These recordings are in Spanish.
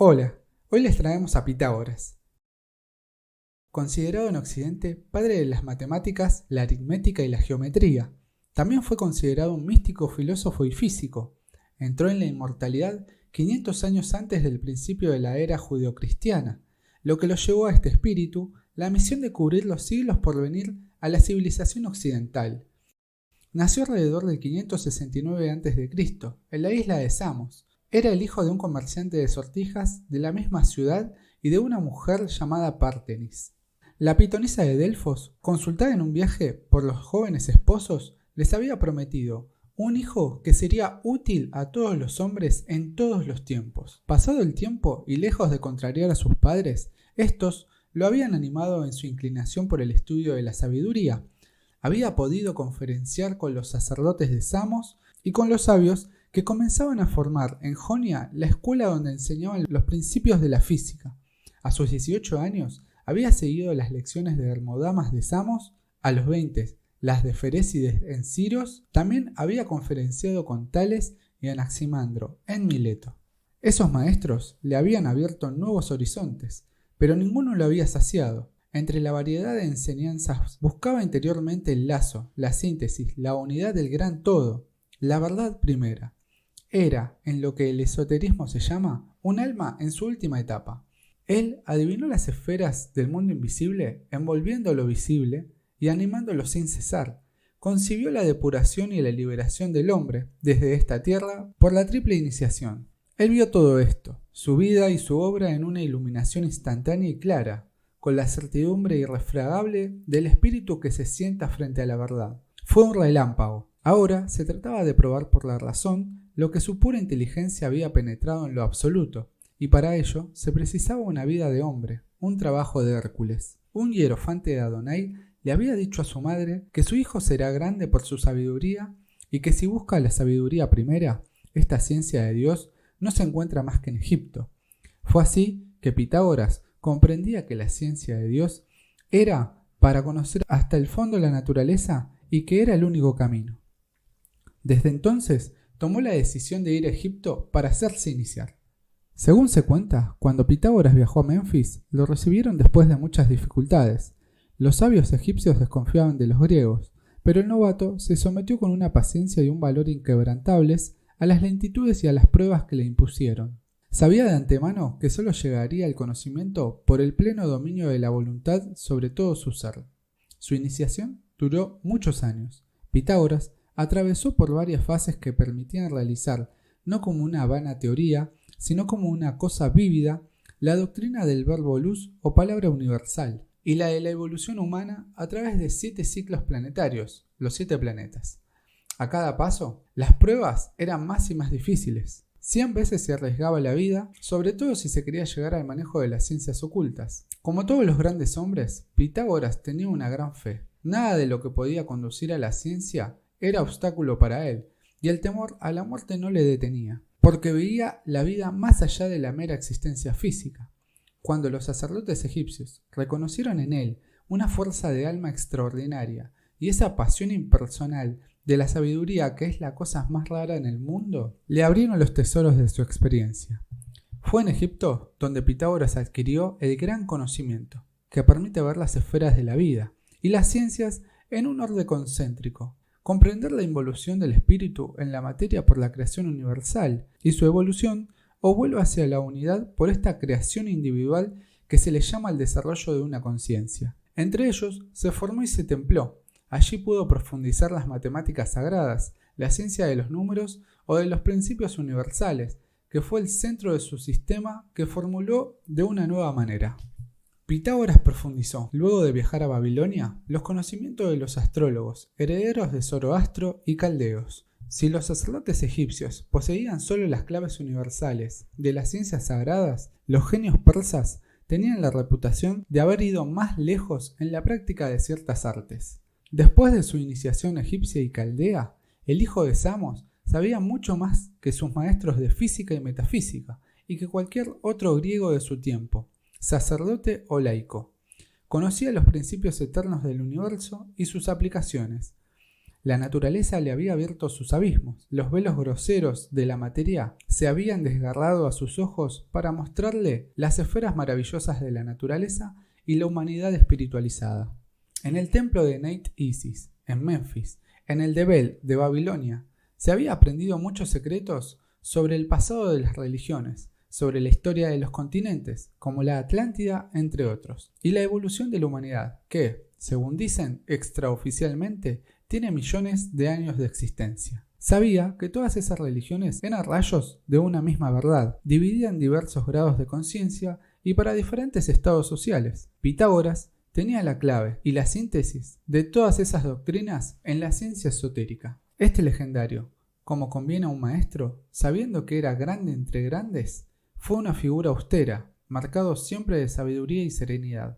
Hola, hoy les traemos a Pitágoras. Considerado en Occidente padre de las matemáticas, la aritmética y la geometría, también fue considerado un místico, filósofo y físico. Entró en la inmortalidad 500 años antes del principio de la era judeocristiana, lo que lo llevó a este espíritu la misión de cubrir los siglos por venir a la civilización occidental. Nació alrededor del 569 a.C., en la isla de Samos. Era el hijo de un comerciante de sortijas de la misma ciudad y de una mujer llamada Pártenis. La pitonisa de Delfos, consultada en un viaje por los jóvenes esposos, les había prometido un hijo que sería útil a todos los hombres en todos los tiempos. Pasado el tiempo y lejos de contrariar a sus padres, estos lo habían animado en su inclinación por el estudio de la sabiduría. Había podido conferenciar con los sacerdotes de Samos y con los sabios que comenzaban a formar en Jonia la escuela donde enseñaban los principios de la física. A sus 18 años había seguido las lecciones de Hermodamas de Samos, a los 20 las de Ferécides en Siros. También había conferenciado con Tales y Anaximandro en Mileto. Esos maestros le habían abierto nuevos horizontes, pero ninguno lo había saciado. Entre la variedad de enseñanzas buscaba interiormente el lazo, la síntesis, la unidad del gran todo, la verdad primera. Era, en lo que el esoterismo se llama, un alma en su última etapa. Él adivinó las esferas del mundo invisible, envolviendo lo visible y animándolo sin cesar. Concibió la depuración y la liberación del hombre desde esta tierra por la triple iniciación. Él vio todo esto, su vida y su obra en una iluminación instantánea y clara, con la certidumbre irrefragable del espíritu que se sienta frente a la verdad. Fue un relámpago. Ahora se trataba de probar por la razón lo que su pura inteligencia había penetrado en lo absoluto, y para ello se precisaba una vida de hombre, un trabajo de Hércules. Un hierofante de Adonai le había dicho a su madre que su hijo será grande por su sabiduría y que si busca la sabiduría primera, esta ciencia de Dios no se encuentra más que en Egipto. Fue así que Pitágoras comprendía que la ciencia de Dios era para conocer hasta el fondo la naturaleza y que era el único camino. Desde entonces tomó la decisión de ir a Egipto para hacerse iniciar. Según se cuenta, cuando Pitágoras viajó a Menfis, lo recibieron después de muchas dificultades. Los sabios egipcios desconfiaban de los griegos, pero el novato se sometió con una paciencia y un valor inquebrantables a las lentitudes y a las pruebas que le impusieron. Sabía de antemano que solo llegaría al conocimiento por el pleno dominio de la voluntad sobre todo su ser. Su iniciación duró muchos años. Pitágoras atravesó por varias fases que permitían realizar, no como una vana teoría, sino como una cosa vívida, la doctrina del verbo luz o palabra universal, y la de la evolución humana a través de 7 ciclos planetarios, los 7 planetas. A cada paso, las pruebas eran más y más difíciles. 100 veces se arriesgaba la vida, sobre todo si se quería llegar al manejo de las ciencias ocultas. Como todos los grandes hombres, Pitágoras tenía una gran fe. Nada de lo que podía conducir a la ciencia era obstáculo para él, y el temor a la muerte no le detenía, porque veía la vida más allá de la mera existencia física. Cuando los sacerdotes egipcios reconocieron en él una fuerza de alma extraordinaria y esa pasión impersonal de la sabiduría que es la cosa más rara en el mundo, le abrieron los tesoros de su experiencia. Fue en Egipto donde Pitágoras adquirió el gran conocimiento, que permite ver las esferas de la vida y las ciencias en un orden concéntrico, comprender la involución del espíritu en la materia por la creación universal y su evolución o vuelve hacia la unidad por esta creación individual que se le llama el desarrollo de una conciencia. Entre ellos se formó y se templó. Allí pudo profundizar las matemáticas sagradas, la ciencia de los números o de los principios universales, que fue el centro de su sistema que formuló de una nueva manera. Pitágoras profundizó, luego de viajar a Babilonia, los conocimientos de los astrólogos, herederos de Zoroastro y caldeos. Si los sacerdotes egipcios poseían solo las claves universales de las ciencias sagradas, los genios persas tenían la reputación de haber ido más lejos en la práctica de ciertas artes. Después de su iniciación egipcia y caldea, el hijo de Samos sabía mucho más que sus maestros de física y metafísica y que cualquier otro griego de su tiempo, sacerdote o laico. Conocía los principios eternos del universo y sus aplicaciones. La naturaleza le había abierto sus abismos. Los velos groseros de la materia se habían desgarrado a sus ojos para mostrarle las esferas maravillosas de la naturaleza y la humanidad espiritualizada. En el templo de Neit Isis, en Memphis, en el de Bel de Babilonia, se había aprendido muchos secretos sobre el pasado de las religiones, sobre la historia de los continentes, como la Atlántida, entre otros, y la evolución de la humanidad, que, según dicen extraoficialmente, tiene millones de años de existencia. Sabía que todas esas religiones eran rayos de una misma verdad, dividida en diversos grados de conciencia y para diferentes estados sociales. Pitágoras tenía la clave y la síntesis de todas esas doctrinas en la ciencia esotérica. Este legendario, como conviene a un maestro, sabiendo que era grande entre grandes, fue una figura austera, marcado siempre de sabiduría y serenidad.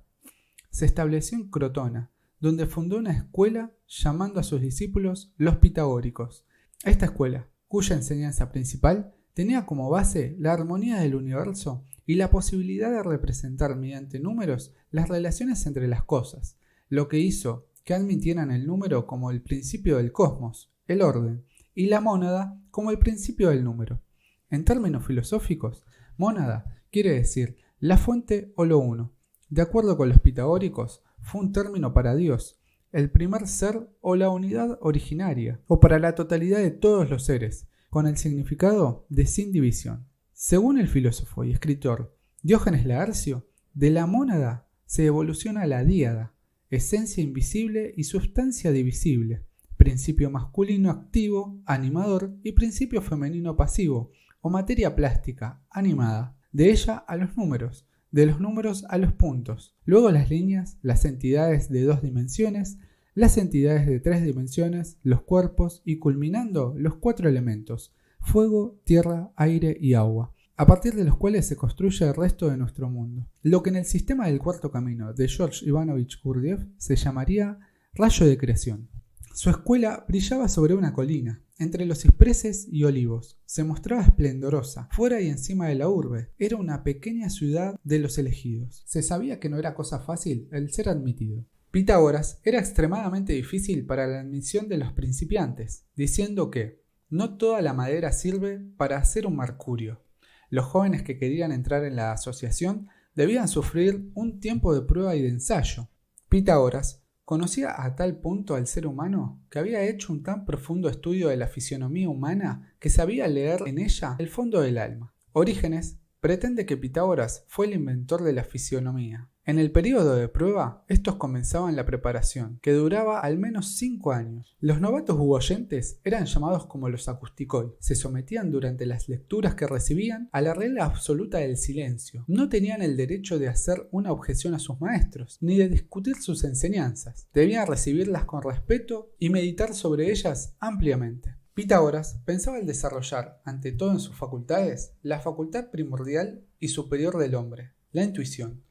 Se estableció en Crotona, donde fundó una escuela llamando a sus discípulos los pitagóricos. Esta escuela, cuya enseñanza principal tenía como base la armonía del universo y la posibilidad de representar mediante números las relaciones entre las cosas, lo que hizo que admitieran el número como el principio del cosmos, el orden, y la mónada como el principio del número. En términos filosóficos, mónada quiere decir la fuente o lo uno. De acuerdo con los pitagóricos, fue un término para Dios, el primer ser o la unidad originaria, o para la totalidad de todos los seres, con el significado de sin división. Según el filósofo y escritor Diógenes Laercio, de la mónada se evoluciona a la díada, esencia invisible y sustancia divisible, principio masculino activo, animador, y principio femenino pasivo, o materia plástica, animada, de ella a los números, de los números a los puntos, luego las líneas, las entidades de 2 dimensiones, las entidades de 3 dimensiones, los cuerpos y culminando los 4 elementos, fuego, tierra, aire y agua, a partir de los cuales se construye el resto de nuestro mundo. Lo que en el sistema del cuarto camino de George Ivanovich Gurdjieff se llamaría rayo de creación. Su escuela brillaba sobre una colina, entre los cipreses y olivos. Se mostraba esplendorosa, fuera y encima de la urbe. Era una pequeña ciudad de los elegidos. Se sabía que no era cosa fácil el ser admitido. Pitágoras era extremadamente difícil para la admisión de los principiantes, diciendo que no toda la madera sirve para hacer un mercurio. Los jóvenes que querían entrar en la asociación debían sufrir un tiempo de prueba y de ensayo. Pitágoras conocía a tal punto al ser humano que había hecho un tan profundo estudio de la fisionomía humana que sabía leer en ella el fondo del alma. Orígenes pretende que Pitágoras fue el inventor de la fisionomía. En el período de prueba, estos comenzaban la preparación, que duraba al menos 5 años. Los novatos u oyentes eran llamados como los acusticoi. Se sometían durante las lecturas que recibían a la regla absoluta del silencio. No tenían el derecho de hacer una objeción a sus maestros, ni de discutir sus enseñanzas. Debían recibirlas con respeto y meditar sobre ellas ampliamente. Pitágoras pensaba en desarrollar, ante todo en sus facultades, la facultad primordial y superior del hombre, la intuición.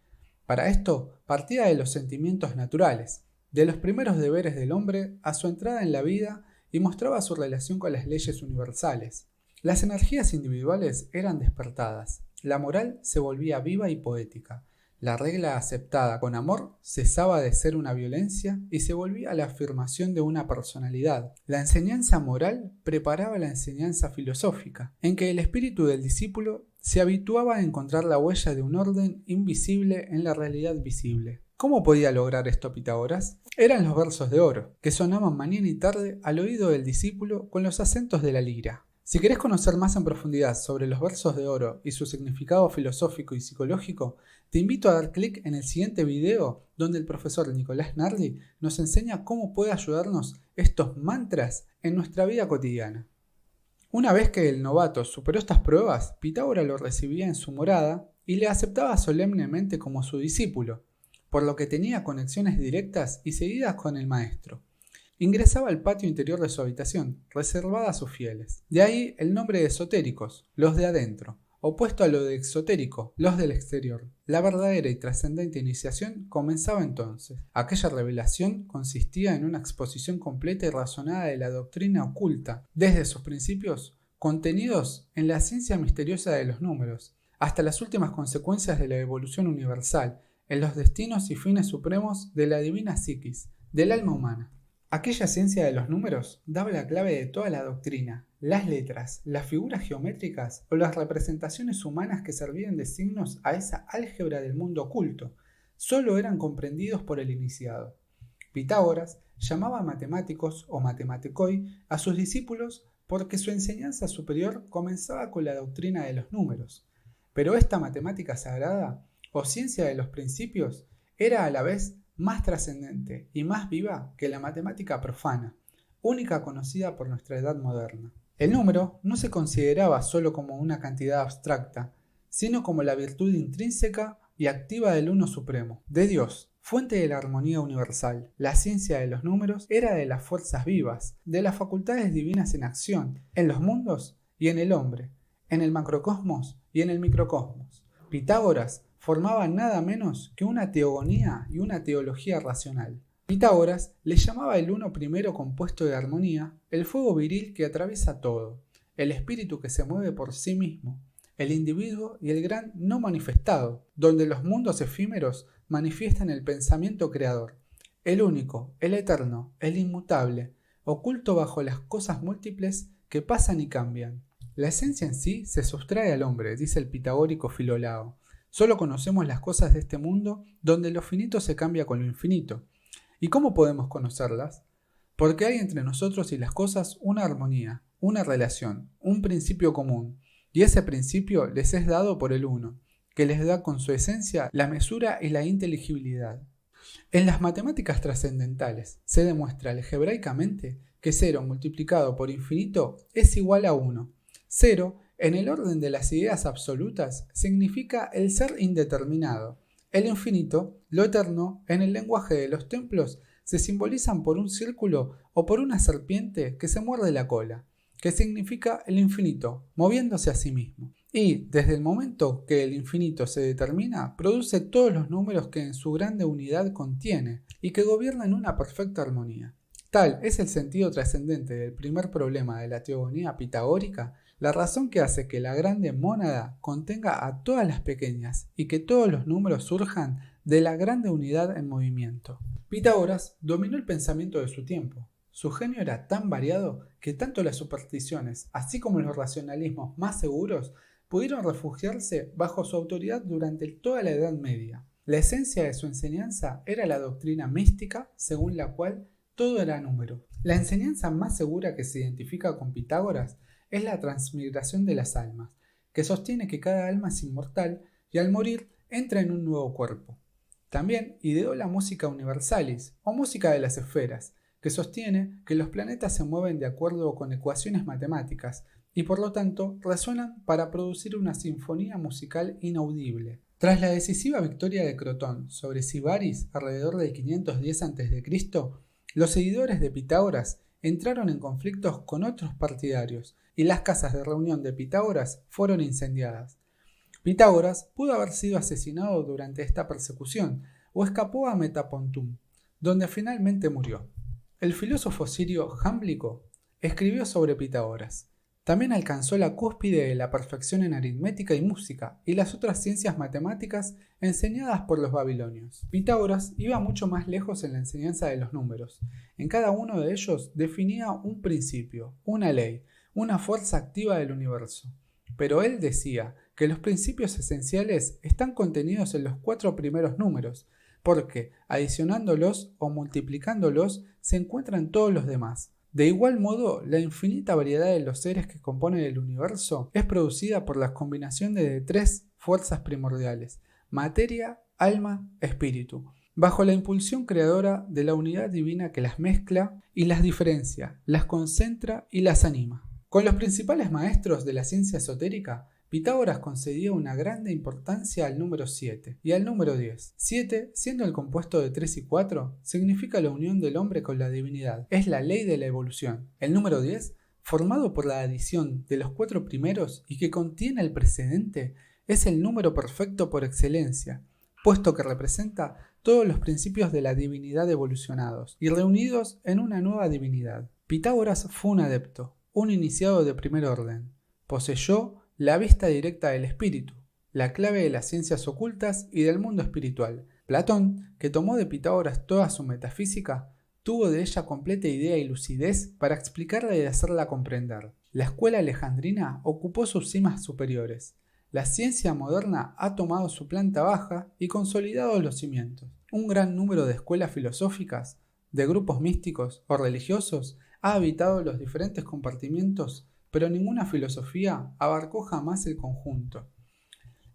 Para esto partía de los sentimientos naturales, de los primeros deberes del hombre a su entrada en la vida y mostraba su relación con las leyes universales. Las energías individuales eran despertadas, la moral se volvía viva y poética, la regla aceptada con amor cesaba de ser una violencia y se volvía la afirmación de una personalidad. La enseñanza moral preparaba la enseñanza filosófica, en que el espíritu del discípulo se habituaba a encontrar la huella de un orden invisible en la realidad visible. ¿Cómo podía lograr esto Pitágoras? Eran los versos de oro, que sonaban mañana y tarde al oído del discípulo con los acentos de la lira. Si querés conocer más en profundidad sobre los versos de oro y su significado filosófico y psicológico, te invito a dar clic en el siguiente video donde el profesor Nicolás Nardi nos enseña cómo puede ayudarnos estos mantras en nuestra vida cotidiana. Una vez que el novato superó estas pruebas, Pitágoras lo recibía en su morada y le aceptaba solemnemente como su discípulo, por lo que tenía conexiones directas y seguidas con el maestro. Ingresaba al patio interior de su habitación, reservada a sus fieles. De ahí el nombre de esotéricos, los de adentro, opuesto a lo de exotérico, los del exterior. La verdadera y trascendente iniciación comenzaba entonces. Aquella revelación consistía en una exposición completa y razonada de la doctrina oculta, desde sus principios contenidos en la ciencia misteriosa de los números, hasta las últimas consecuencias de la evolución universal, en los destinos y fines supremos de la divina psiquis, del alma humana. Aquella ciencia de los números daba la clave de toda la doctrina. Las letras, las figuras geométricas o las representaciones humanas que servían de signos a esa álgebra del mundo oculto, solo eran comprendidos por el iniciado. Pitágoras llamaba matemáticos o matematikoi a sus discípulos porque su enseñanza superior comenzaba con la doctrina de los números. Pero esta matemática sagrada, o ciencia de los principios, era a la vez más trascendente y más viva que la matemática profana, única conocida por nuestra edad moderna. El número no se consideraba solo como una cantidad abstracta, sino como la virtud intrínseca y activa del Uno Supremo, de Dios, fuente de la armonía universal. La ciencia de los números era de las fuerzas vivas, de las facultades divinas en acción, en los mundos y en el hombre, en el macrocosmos y en el microcosmos. Pitágoras formaba nada menos que una teogonía y una teología racional. Pitágoras le llamaba el uno primero compuesto de armonía, el fuego viril que atraviesa todo, el espíritu que se mueve por sí mismo, el individuo y el gran no manifestado, donde los mundos efímeros manifiestan el pensamiento creador, el único, el eterno, el inmutable, oculto bajo las cosas múltiples que pasan y cambian. La esencia en sí se sustrae al hombre, dice el pitagórico Filolao. Solo conocemos las cosas de este mundo donde lo finito se cambia con lo infinito. ¿Y cómo podemos conocerlas? Porque hay entre nosotros y las cosas una armonía, una relación, un principio común, y ese principio les es dado por el Uno, que les da con su esencia la mesura y la inteligibilidad. En las matemáticas trascendentales se demuestra algebraicamente que 0 multiplicado por infinito es igual a 1. 0, en el orden de las ideas absolutas, significa el ser indeterminado. El infinito, lo eterno, en el lenguaje de los templos, se simbolizan por un círculo o por una serpiente que se muerde la cola, que significa el infinito, moviéndose a sí mismo. Y, desde el momento que el infinito se determina, produce todos los números que en su grande unidad contiene y que gobiernan una perfecta armonía. Tal es el sentido trascendente del primer problema de la teogonía pitagórica, la razón que hace que la grande mónada contenga a todas las pequeñas y que todos los números surjan de la grande unidad en movimiento. Pitágoras dominó el pensamiento de su tiempo. Su genio era tan variado que tanto las supersticiones, así como los racionalismos más seguros, pudieron refugiarse bajo su autoridad durante toda la Edad Media. La esencia de su enseñanza era la doctrina mística, según la cual todo era número. La enseñanza más segura que se identifica con Pitágoras es la transmigración de las almas, que sostiene que cada alma es inmortal y al morir entra en un nuevo cuerpo. También ideó la música universalis, o música de las esferas, que sostiene que los planetas se mueven de acuerdo con ecuaciones matemáticas y por lo tanto resuenan para producir una sinfonía musical inaudible. Tras la decisiva victoria de Crotón sobre Sibaris alrededor del 510 a.C., los seguidores de Pitágoras entraron en conflictos con otros partidarios y las casas de reunión de Pitágoras fueron incendiadas. Pitágoras pudo haber sido asesinado durante esta persecución o escapó a Metapontum, donde finalmente murió. El filósofo sirio Jámblico escribió sobre Pitágoras. También alcanzó la cúspide de la perfección en aritmética y música y las otras ciencias matemáticas enseñadas por los babilonios. Pitágoras iba mucho más lejos en la enseñanza de los números. En cada uno de ellos definía un principio, una ley, una fuerza activa del universo. Pero él decía que los principios esenciales están contenidos en los 4 primeros números, porque adicionándolos o multiplicándolos se encuentran todos los demás. De igual modo, la infinita variedad de los seres que componen el universo es producida por la combinación de 3 fuerzas primordiales: materia, alma, espíritu, bajo la impulsión creadora de la unidad divina que las mezcla y las diferencia, las concentra y las anima. Con los principales maestros de la ciencia esotérica, Pitágoras concedía una grande importancia al número 7 y al número 10. 7, siendo el compuesto de 3 y 4, significa la unión del hombre con la divinidad. Es la ley de la evolución. El número 10, formado por la adición de los 4 primeros y que contiene el precedente, es el número perfecto por excelencia, puesto que representa todos los principios de la divinidad evolucionados y reunidos en una nueva divinidad. Pitágoras fue un adepto, un iniciado de primer orden. Poseyó la vista directa del espíritu, la clave de las ciencias ocultas y del mundo espiritual. Platón, que tomó de Pitágoras toda su metafísica, tuvo de ella completa idea y lucidez para explicarla y hacerla comprender. La escuela alejandrina ocupó sus cimas superiores. La ciencia moderna ha tomado su planta baja y consolidado los cimientos. Un gran número de escuelas filosóficas, de grupos místicos o religiosos, ha habitado los diferentes compartimientos, pero ninguna filosofía abarcó jamás el conjunto.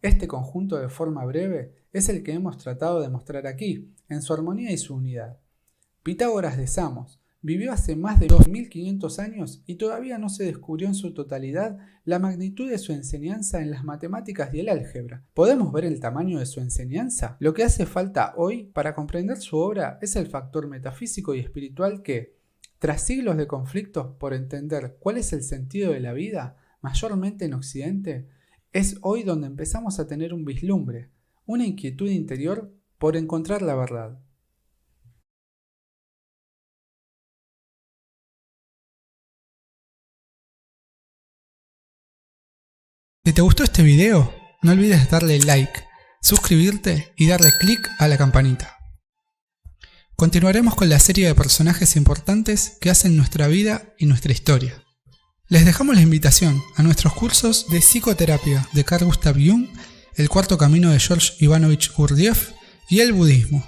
Este conjunto, de forma breve, es el que hemos tratado de mostrar aquí, en su armonía y su unidad. Pitágoras de Samos vivió hace más de 2500 años y todavía no se descubrió en su totalidad la magnitud de su enseñanza en las matemáticas y el álgebra. ¿Podemos ver el tamaño de su enseñanza? Lo que hace falta hoy para comprender su obra es el factor metafísico y espiritual que, tras siglos de conflictos por entender cuál es el sentido de la vida, mayormente en Occidente, es hoy donde empezamos a tener un vislumbre, una inquietud interior por encontrar la verdad. Si te gustó este video, no olvides darle like, suscribirte y darle click a la campanita. Continuaremos con la serie de personajes importantes que hacen nuestra vida y nuestra historia. Les dejamos la invitación a nuestros cursos de psicoterapia de Carl Gustav Jung, el cuarto camino de George Ivanovich Gurdjieff y el budismo.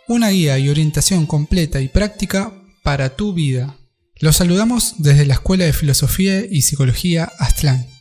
Una guía y orientación completa y práctica para tu vida. Los saludamos desde la Escuela de Filosofía y Psicología Aztlán.